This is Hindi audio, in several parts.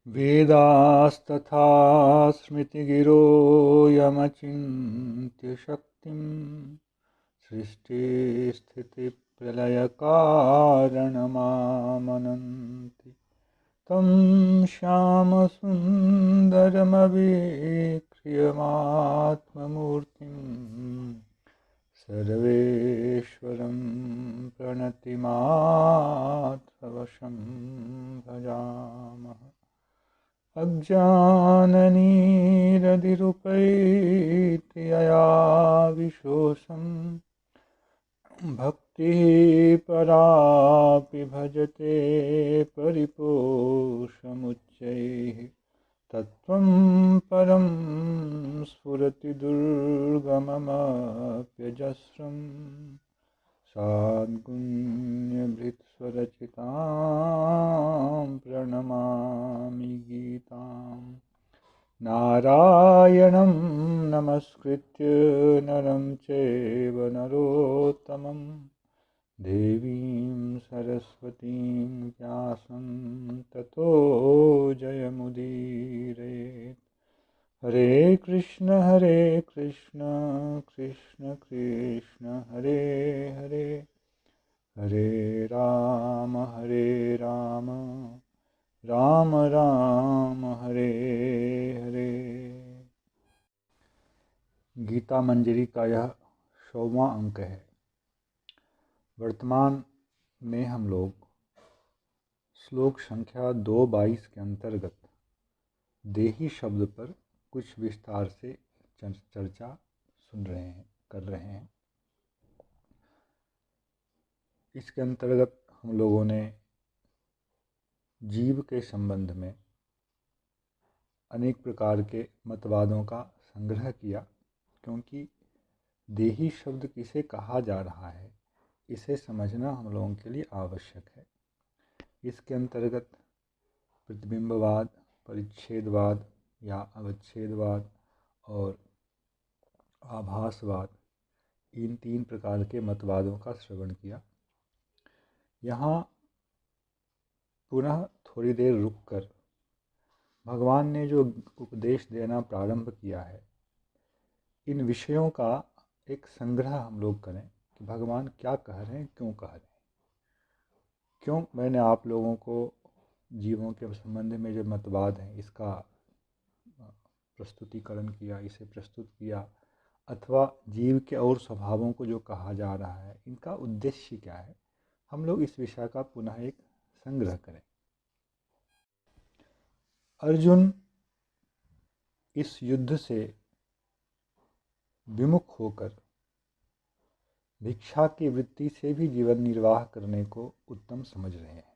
वेदास्तथा स्मृतिगिरो यमचिन्त्य शक्तिं सृष्टिस्थितिप्रलयकारणमामनन्ति तं श्यामसुन्दरमवेक्ष्यमात्ममूर्तिं सर्वेश्वरं प्रणतिमात्रवशं भजामः। अज्ञाननिरधिरुपैत्रियया विशोषं भक्तिः परापि भजते परिपोषमुच्चैः तत्त्वं परं स्फुरति दुर्गममप्यजस्रं साद्गुण्यभृत्स्वरचितां प्रणमामि गीताम्। नारायणं नमस्कृत्य नरं चैव नरोत्तमं देवीं सरस्वतीं व्यासं ततो जयमुदीरयेत्। हरे कृष्ण कृष्ण कृष्ण हरे हरे, हरे राम राम राम हरे हरे। गीता मंजरी का यह 100वां अंक है। वर्तमान में हम लोग श्लोक संख्या 222 के अंतर्गत देही शब्द पर कुछ विस्तार से चर्चा कर रहे हैं। इसके अंतर्गत हम लोगों ने जीव के संबंध में अनेक प्रकार के मतवादों का संग्रह किया, क्योंकि देही शब्द किसे कहा जा रहा है इसे समझना हम लोगों के लिए आवश्यक है। इसके अंतर्गत प्रतिबिंबवाद, परिच्छेदवाद या अवच्छेदवाद और आभासवाद, इन 3 प्रकार के मतवादों का श्रवण किया। यहाँ पुनः थोड़ी देर रुककर भगवान ने जो उपदेश देना प्रारंभ किया है, इन विषयों का एक संग्रह हम लोग करें कि भगवान क्या कह रहे हैं, क्यों कह रहे हैं। क्यों मैंने आप लोगों को जीवों के संबंध में जो मतवाद हैं इसका प्रस्तुतिकरण किया, इसे प्रस्तुत किया, अथवा जीव के और स्वभावों को जो कहा जा रहा है, इनका उद्देश्य क्या है, हम लोग इस विषय का पुनः एक संग्रह करें। अर्जुन इस युद्ध से विमुख होकर भिक्षा की वृत्ति से भी जीवन निर्वाह करने को उत्तम समझ रहे हैं,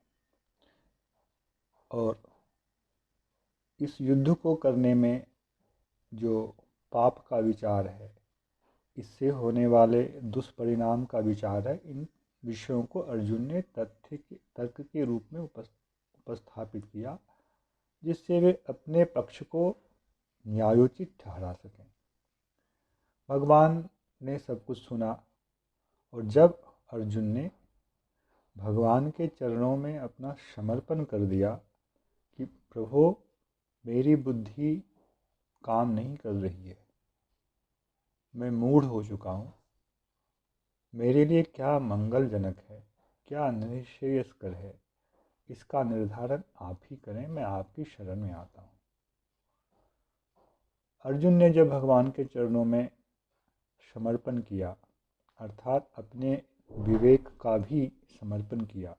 और इस युद्ध को करने में जो पाप का विचार है, इससे होने वाले दुष्परिणाम का विचार है, इन विषयों को अर्जुन ने तर्क के रूप में उपस्थापित किया, जिससे वे अपने पक्ष को न्यायोचित ठहरा सकें। भगवान ने सब कुछ सुना, और जब अर्जुन ने भगवान के चरणों में अपना समर्पण कर दिया कि प्रभु मेरी बुद्धि काम नहीं कर रही है, मैं मूढ़ हो चुका हूँ, मेरे लिए क्या मंगलजनक है, क्या निश्रेयस्कर है, इसका निर्धारण आप ही करें, मैं आपकी शरण में आता हूँ। अर्जुन ने जब भगवान के चरणों में समर्पण किया, अर्थात अपने विवेक का भी समर्पण किया,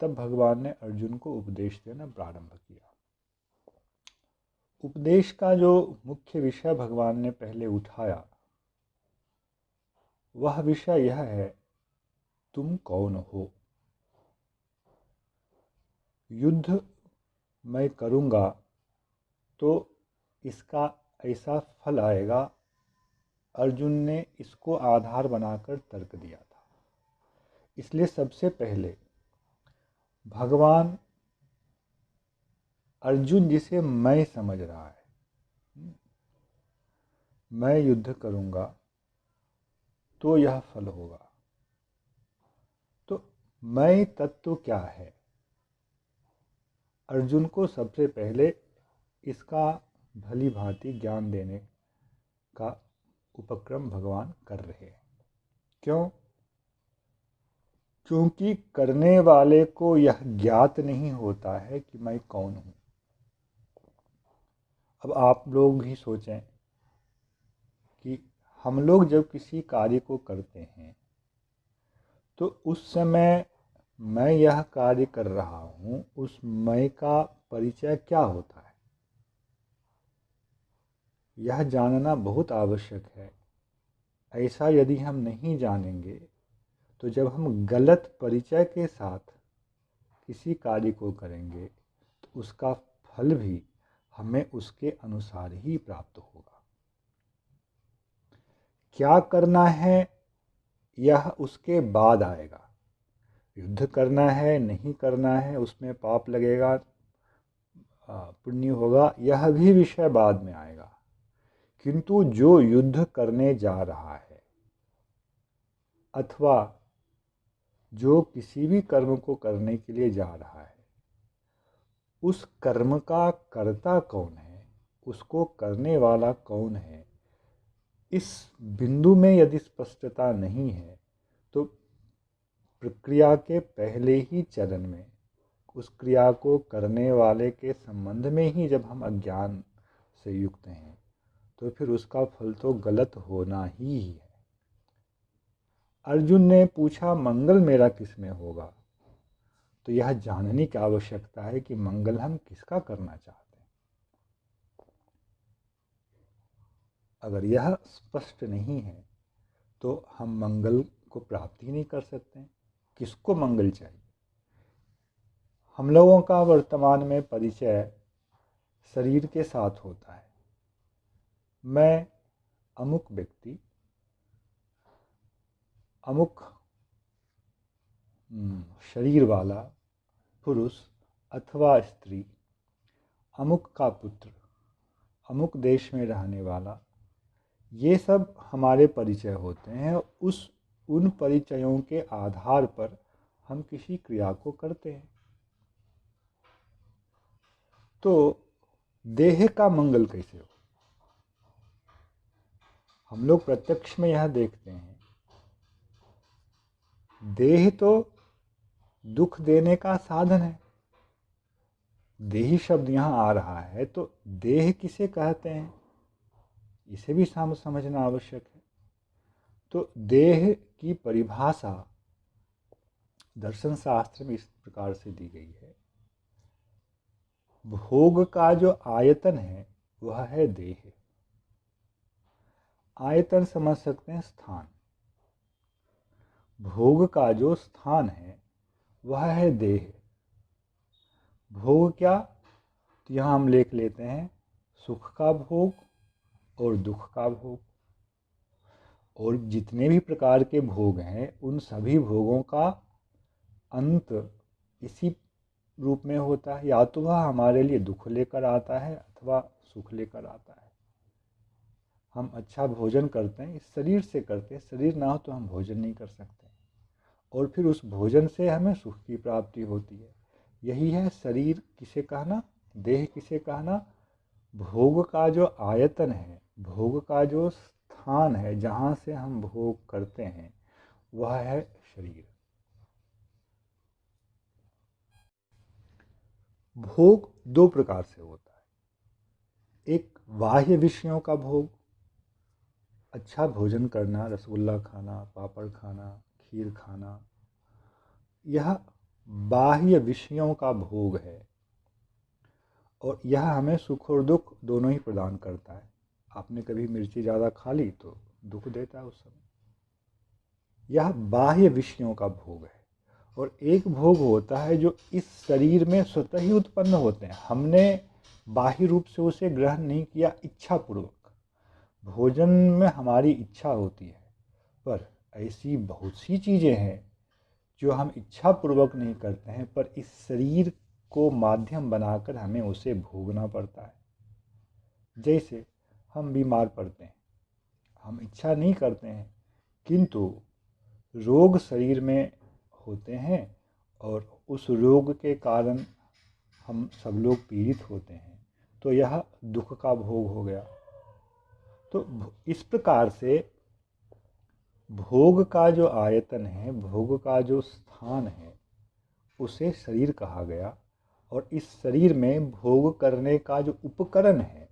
तब भगवान ने अर्जुन को उपदेश देना प्रारंभ किया। उपदेश का जो मुख्य विषय भगवान ने पहले उठाया, वह विषय यह है, तुम कौन हो। युद्ध मैं करूँगा तो इसका ऐसा फल आएगा, अर्जुन ने इसको आधार बनाकर तर्क दिया था। इसलिए सबसे पहले भगवान अर्जुन जिसे मैं समझ रहा है, मैं युद्ध करूँगा तो यह फल होगा, तो मैं तत्व क्या है, अर्जुन को सबसे पहले इसका भली भांति ज्ञान देने का उपक्रम भगवान कर रहे हैं। क्यों? क्योंकि करने वाले को यह ज्ञात नहीं होता है कि मैं कौन हूँ। अब आप लोग ही सोचें कि हम लोग जब किसी कार्य को करते हैं तो उस समय मैं यह कार्य कर रहा हूँ, उस मैं का परिचय क्या होता है, यह जानना बहुत आवश्यक है। ऐसा यदि हम नहीं जानेंगे तो जब हम गलत परिचय के साथ किसी कार्य को करेंगे तो उसका फल भी हमें उसके अनुसार ही प्राप्त होगा। क्या करना है यह उसके बाद आएगा। युद्ध करना है, नहीं करना है, उसमें पाप लगेगा, पुण्य होगा, यह भी विषय बाद में आएगा। किंतु जो युद्ध करने जा रहा है अथवा जो किसी भी कर्म को करने के लिए जा रहा है, उस कर्म का कर्ता कौन है, उसको करने वाला कौन है, इस बिंदु में यदि स्पष्टता नहीं है तो प्रक्रिया के पहले ही चरण में उस क्रिया को करने वाले के संबंध में ही जब हम अज्ञान से युक्त हैं तो फिर उसका फल तो गलत होना ही है। अर्जुन ने पूछा मंगल मेरा किस में होगा, तो यह जानने की आवश्यकता है कि मंगल हम किसका करना चाहते हैं। अगर यह स्पष्ट नहीं है तो हम मंगल को प्राप्त ही नहीं कर सकते। किसको मंगल चाहिए? हम लोगों का वर्तमान में परिचय शरीर के साथ होता है। मैं अमुक व्यक्ति, अमुक शरीर वाला पुरुष अथवा स्त्री, अमुक का पुत्र, अमुक देश में रहने वाला, ये सब हमारे परिचय होते हैं। उन परिचयों के आधार पर हम किसी क्रिया को करते हैं। तो देह का मंगल कैसे हो? हम लोग प्रत्यक्ष में यह देखते हैं, देह तो दुख देने का साधन है। देही शब्द यहाँ आ रहा है तो देह किसे कहते हैं, इसे भी समझना आवश्यक है। तो देह की परिभाषा दर्शन शास्त्र में इस प्रकार से दी गई है, भोग का जो आयतन है वह है देह। आयतन समझ सकते हैं स्थान, भोग का जो स्थान है वह है देह। भोग क्या? तो यहाँ हम लेख लेते हैं सुख का भोग और दुख का भोग, और जितने भी प्रकार के भोग हैं उन सभी भोगों का अंत इसी रूप में होता है, या तो वह हमारे लिए दुख लेकर आता है अथवा सुख लेकर आता है। हम अच्छा भोजन करते हैं, इस शरीर से करते हैं, शरीर ना हो तो हम भोजन नहीं कर सकते, और फिर उस भोजन से हमें सुख की प्राप्ति होती है। यही है शरीर किसे कहना, देह किसे कहना। भोग का जो आयतन है, भोग का जो स्थान है जहाँ से हम भोग करते हैं वह है शरीर। भोग दो प्रकार से होता है, एक बाह्य विषयों का भोग, अच्छा भोजन करना, रसगुल्ला खाना, पापड़ खाना, खीर खाना, यह बाह्य विषयों का भोग है और यह हमें सुख और दुख दोनों ही प्रदान करता है। आपने कभी मिर्ची ज़्यादा खा ली तो दुख देता है उस समय। यह बाह्य विषयों का भोग है। और एक भोग होता है जो इस शरीर में स्वतः ही उत्पन्न होते हैं, हमने बाह्य रूप से उसे ग्रहण नहीं किया, इच्छा पूर्वक। भोजन में हमारी इच्छा होती है, पर ऐसी बहुत सी चीज़ें हैं जो हम इच्छा पूर्वक नहीं करते हैं, पर इस शरीर को माध्यम बनाकर हमें उसे भोगना पड़ता है। जैसे हम बीमार पड़ते हैं, हम इच्छा नहीं करते हैं, किंतु रोग शरीर में होते हैं और उस रोग के कारण हम सब लोग पीड़ित होते हैं, तो यह दुख का भोग हो गया। तो इस प्रकार से भोग का जो आयतन है, भोग का जो स्थान है, उसे शरीर कहा गया। और इस शरीर में भोग करने का जो उपकरण है,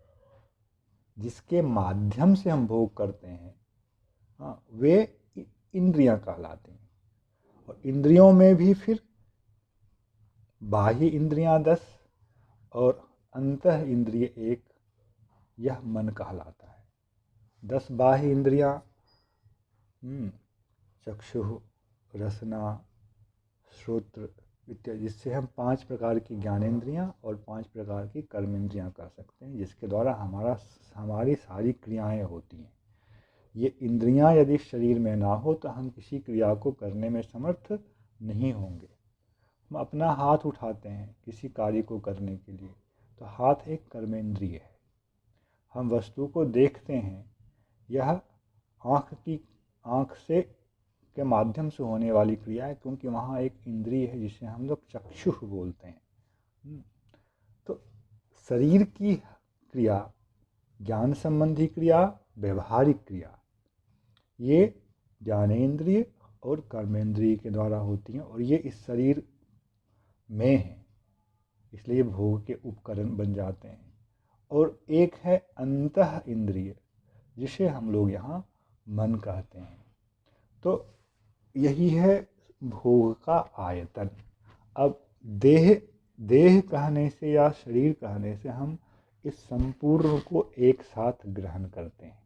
जिसके माध्यम से हम भोग करते हैं, हाँ, वे इंद्रियां कहलाती हैं। और इंद्रियों में भी फिर बाह्य इंद्रियां 10 और अंतः इंद्रिय 1, यह मन कहलाता है। 10 बाह्य इंद्रियां, चक्षु, रसना, श्रोत्र इत्यादि, जिससे हम 5 प्रकार की ज्ञानेंद्रियां और 5 प्रकार की कर्मेंद्रियां कह सकते हैं, जिसके द्वारा हमारी सारी क्रियाएं होती हैं। ये इंद्रियां यदि शरीर में ना हो तो हम किसी क्रिया को करने में समर्थ नहीं होंगे। हम अपना हाथ उठाते हैं किसी कार्य को करने के लिए, तो हाथ एक कर्मेंद्रिय है। हम वस्तु को देखते हैं, यह आँख से के माध्यम से होने वाली क्रिया है, क्योंकि वहाँ एक इंद्रिय है जिसे हम लोग चक्षुष बोलते हैं। तो शरीर की क्रिया, ज्ञान संबंधी क्रिया, व्यवहारिक क्रिया, ये ज्ञानेंद्रिय और कर्मेंद्रिय के द्वारा होती हैं, और ये इस शरीर में हैं, इसलिए भोग के उपकरण बन जाते हैं। और एक है अंतः इंद्रिय, जिसे हम लोग यहाँ मन कहते हैं। तो यही है भोग का आयतन। अब देह कहने से या शरीर कहने से हम इस संपूर्ण को एक साथ ग्रहण करते हैं।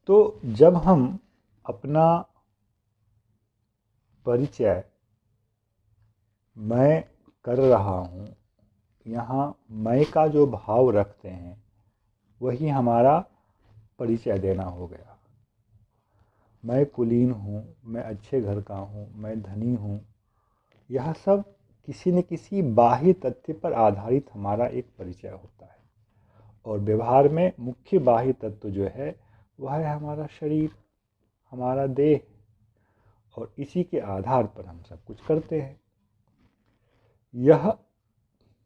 तो जब हम अपना परिचय मैं कर रहा हूँ, यहाँ मैं का जो भाव रखते हैं, वही हमारा परिचय देना हो गया। मैं कुलीन हूँ, मैं अच्छे घर का हूँ, मैं धनी हूँ, यह सब किसी न किसी बाह्य तथ्य पर आधारित हमारा एक परिचय होता है। और व्यवहार में मुख्य बाह्य तत्व जो है वह है हमारा शरीर, हमारा देह, और इसी के आधार पर हम सब कुछ करते हैं। यह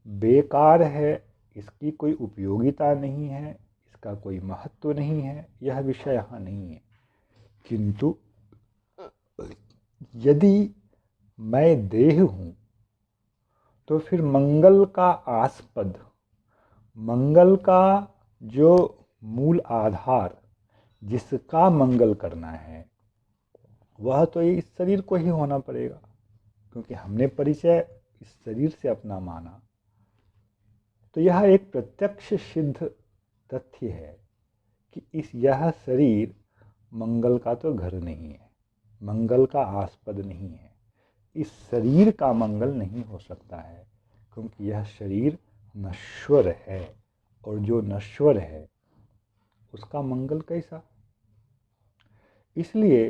बेकार है, इसकी कोई उपयोगिता नहीं है, इसका कोई महत्व नहीं है, यह विषय यहाँ नहीं है। किंतु यदि मैं देह हूँ तो फिर मंगल का आस्पद, मंगल का जो मूल आधार, जिसका मंगल करना है, वह तो इस शरीर को ही होना पड़ेगा, क्योंकि हमने परिचय इस शरीर से अपना माना। तो यह एक प्रत्यक्ष सिद्ध तथ्य है कि यह शरीर मंगल का तो घर नहीं है, मंगल का आस्पद नहीं है। इस शरीर का मंगल नहीं हो सकता है, क्योंकि यह शरीर नश्वर है, और जो नश्वर है उसका मंगल कैसा। इसलिए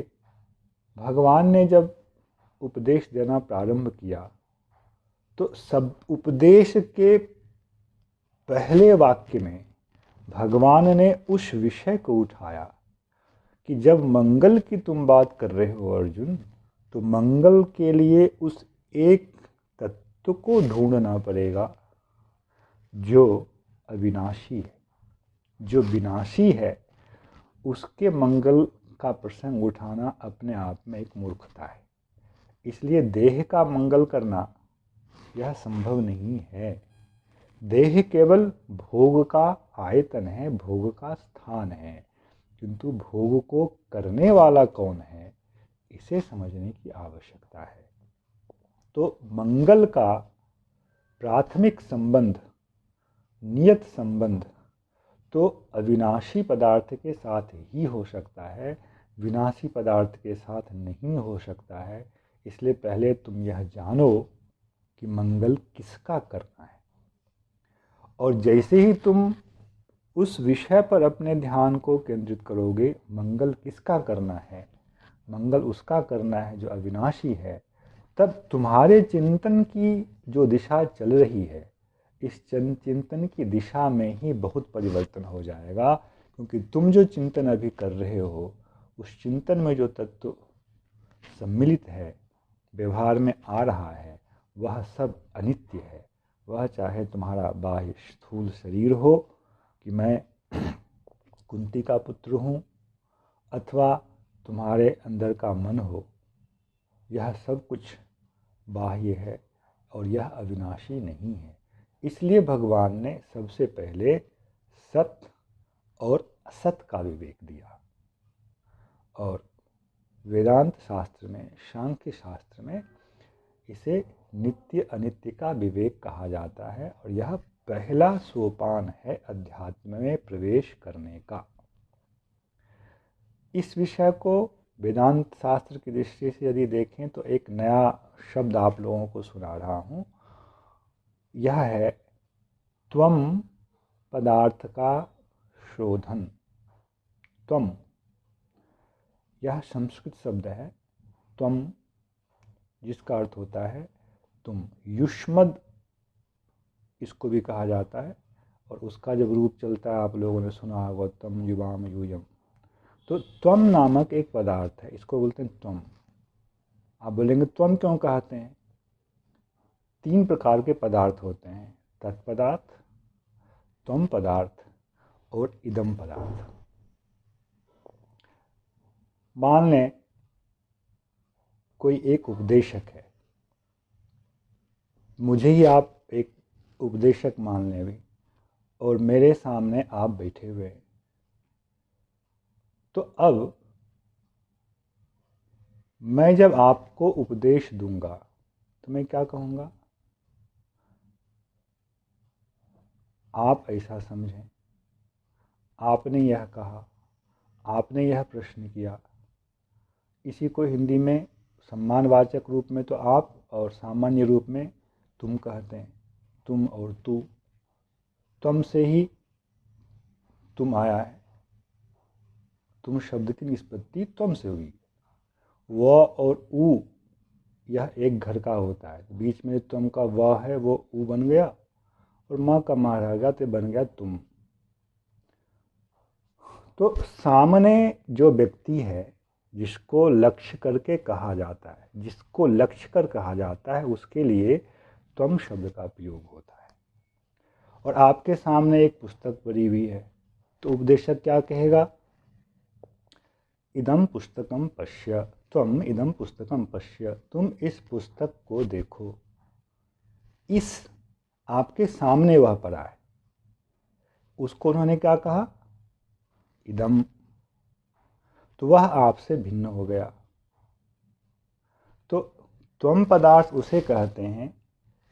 भगवान ने जब उपदेश देना प्रारंभ किया, तो सब उपदेश के पहले वाक्य में भगवान ने उस विषय को उठाया कि जब मंगल की तुम बात कर रहे हो अर्जुन, तो मंगल के लिए उस एक तत्व को ढूंढना पड़ेगा जो अविनाशी है, जो विनाशी है। उसके मंगल का प्रसंग उठाना अपने आप में एक मूर्खता है। इसलिए देह का मंगल करना यह संभव नहीं है। देह केवल भोग का आयतन है, भोग का स्थान है, किंतु भोग को करने वाला कौन है, इसे समझने की आवश्यकता है। तो मंगल का प्राथमिक संबंध, नियत संबंध तो अविनाशी पदार्थ के साथ ही हो सकता है, विनाशी पदार्थ के साथ नहीं हो सकता है। इसलिए पहले तुम यह जानो कि मंगल किसका करना है, और जैसे ही तुम उस विषय पर अपने ध्यान को केंद्रित करोगे, मंगल किसका करना है, मंगल उसका करना है जो अविनाशी है, तब तुम्हारे चिंतन की जो दिशा चल रही है, इस चिंतन की दिशा में ही बहुत परिवर्तन हो जाएगा। क्योंकि तुम जो चिंतन अभी कर रहे हो, उस चिंतन में जो तत्व सम्मिलित है, व्यवहार में आ रहा है, वह सब अनित्य है। वह चाहे तुम्हारा बाह्य स्थूल शरीर हो कि मैं कुंती का पुत्र हूँ, अथवा तुम्हारे अंदर का मन हो, यह सब कुछ बाह्य है और यह अविनाशी नहीं है। इसलिए भगवान ने सबसे पहले सत्य और असत का विवेक दिया। और वेदांत शास्त्र में, सांख्य शास्त्र में इसे नित्य अनित्य का विवेक कहा जाता है और यह पहला सोपान है अध्यात्म में प्रवेश करने का। इस विषय को वेदांत शास्त्र की दृष्टि से यदि देखें तो एक नया शब्द आप लोगों को सुना रहा हूँ। यह है त्वम पदार्थ का शोधन। त्वम, यह संस्कृत शब्द है त्वम, जिसका अर्थ होता है तुम। युष्मद इसको भी कहा जाता है और उसका जब रूप चलता है आप लोगों ने सुना होगा तम युवाम यूयम। तो त्वम नामक एक पदार्थ है, इसको बोलते हैं त्वम। आप बोलेंगे त्वम क्यों कहते हैं? 3 प्रकार के पदार्थ होते हैं, तत्पदार्थ, त्वम पदार्थ और इदम पदार्थ। मान लें कोई एक उपदेशक है, मुझे ही आप एक उपदेशक मान लें भी, और मेरे सामने आप बैठे हुए हैं। तो अब मैं जब आपको उपदेश दूंगा तो मैं क्या कहूँगा? आप ऐसा समझें, आपने यह कहा, आपने यह प्रश्न किया। इसी को हिंदी में सम्मानवाचक रूप में तो आप और सामान्य रूप में तुम कहते हैं, तुम और तू। तुम से ही तुम आया है, तुम शब्द की निष्पत्ति तुम से हुई। व और ऊ यह एक घर का होता है, बीच में तुम का व है वो ऊ बन गया और माँ का माँ रह गया तो बन गया तुम। तो सामने जो व्यक्ति है जिसको लक्ष्य करके कहा जाता है, जिसको लक्ष्य कर कहा जाता है, उसके लिए त्वम शब्द का प्रयोग होता है। और आपके सामने एक पुस्तक पड़ी हुई है तो उपदेशक क्या कहेगा? इदम पुस्तकम पश्य, त्वम इदम पुस्तकम पश्य, तुम इस पुस्तक को देखो। इस आपके सामने वह पड़ा है, उसको उन्होंने क्या कहा? इदम। तो वह आपसे भिन्न हो गया। तो त्वम पदार्थ उसे कहते हैं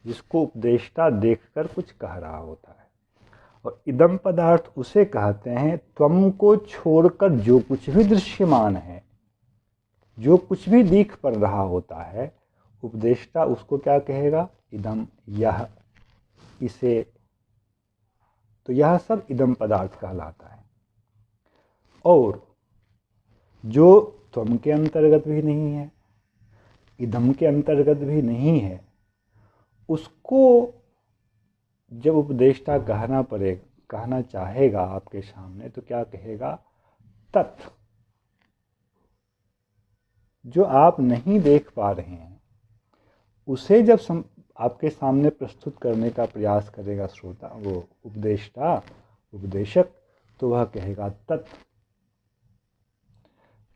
जिसको उपदेष्टा देखकर कुछ कह रहा होता है, और इदम पदार्थ उसे कहते हैं त्वम को छोड़कर जो कुछ भी दृश्यमान है, जो कुछ भी दिख पड़ रहा होता है, उपदेष्टा उसको क्या कहेगा? इदम, यह, इसे। तो यह सब इदम पदार्थ कहलाता है। और जो त्वम के अंतर्गत भी नहीं है, इदम के अंतर्गत भी नहीं है, उसको जब उपदेष्टा कहना चाहेगा आपके सामने तो क्या कहेगा? तत्। जो आप नहीं देख पा रहे हैं उसे जब आपके सामने प्रस्तुत करने का प्रयास करेगा श्रोता, वो उपदेष्टा, उपदेशक, तो वह कहेगा तत्।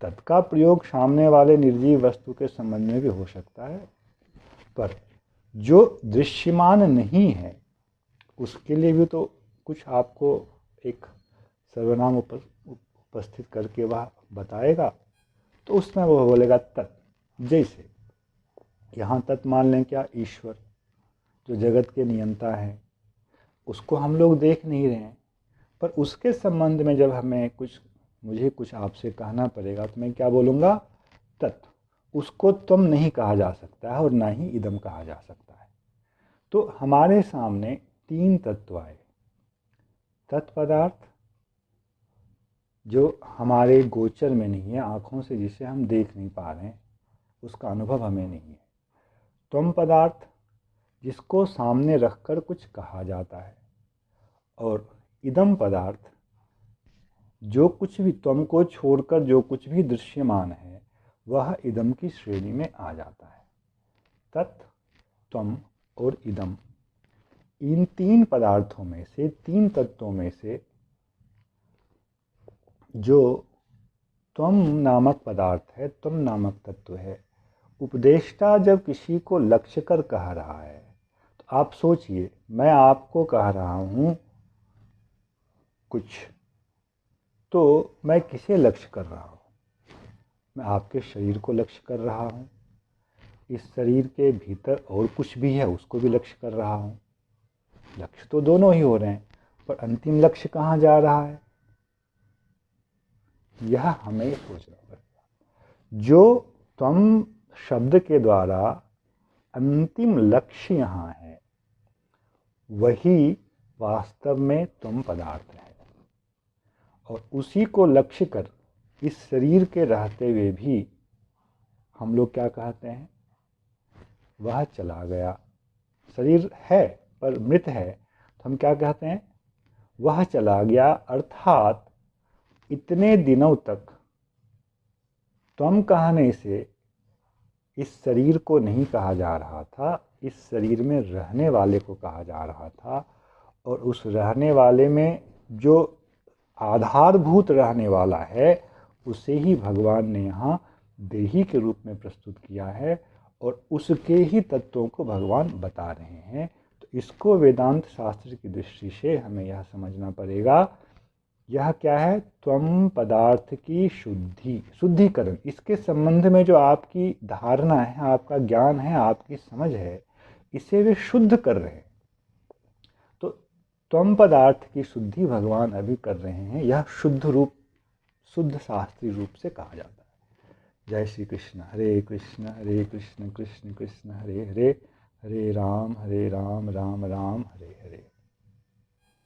तत् का प्रयोग सामने वाले निर्जीव वस्तु के संबंध में भी हो सकता है, पर जो दृश्यमान नहीं है उसके लिए भी तो कुछ आपको एक सर्वनाम उपस्थित करके वह बताएगा। तो उसमें वह बोलेगा तत्। जैसे यहाँ तत् मान लें क्या? ईश्वर जो जगत के नियंता है, उसको हम लोग देख नहीं रहे हैं, पर उसके संबंध में जब मुझे कुछ आपसे कहना पड़ेगा तो मैं क्या बोलूँगा? तत्। उसको तुम नहीं कहा जा सकता है और ना ही इदम कहा जा सकता है। तो हमारे सामने 3 तत्व आए। तत्पदार्थ जो हमारे गोचर में नहीं है, आँखों से जिसे हम देख नहीं पा रहे हैं, उसका अनुभव हमें नहीं है। त्वम पदार्थ जिसको सामने रखकर कुछ कहा जाता है, और इदम पदार्थ जो कुछ भी त्वम को छोड़कर जो कुछ भी दृश्यमान है वह इदम की श्रेणी में आ जाता है। तत् त्वम और इदम, इन तीन पदार्थों में से, तीन तत्वों में से जो त्वम नामक पदार्थ है, त्वम नामक तत्व है, उपदेष्टा जब किसी को लक्ष्य कर कह रहा है तो आप सोचिए, मैं आपको कह रहा हूं कुछ, तो मैं किसे लक्ष्य कर रहा हूं? मैं आपके शरीर को लक्ष्य कर रहा हूं, इस शरीर के भीतर और कुछ भी है उसको भी लक्ष्य कर रहा हूं। लक्ष्य तो दोनों ही हो रहे हैं, पर अंतिम लक्ष्य कहाँ जा रहा है, यह हमें सोचना पड़ेगा। जो त्वम शब्द के द्वारा अंतिम लक्ष्य यहाँ है, वही वास्तव में त्वम पदार्थ है। और उसी को लक्ष्य कर इस शरीर के रहते हुए भी हम लोग क्या कहते हैं, वह चला गया। शरीर है पर मृत है, तो हम क्या कहते हैं, वह चला गया। अर्थात इतने दिनों तक त्वम कहने से इस शरीर को नहीं कहा जा रहा था, इस शरीर में रहने वाले को कहा जा रहा था। और उस रहने वाले में जो आधारभूत रहने वाला है, उसे ही भगवान ने यहाँ देही के रूप में प्रस्तुत किया है और उसके ही तत्वों को भगवान बता रहे हैं। तो इसको वेदांत शास्त्र की दृष्टि से हमें यह समझना पड़ेगा, यह क्या है, त्वम पदार्थ की शुद्धिकरण। इसके संबंध में जो आपकी धारणा है, आपका ज्ञान है, आपकी समझ है, इसे वे शुद्ध कर रहे हैं। तो त्वम पदार्थ की शुद्धि भगवान अभी कर रहे हैं। यह शुद्ध रूप, शुद्ध शास्त्रीय रूप से कहा जाता है। जय श्री कृष्ण। हरे कृष्ण कृष्ण कृष्ण हरे हरे, हरे राम राम राम हरे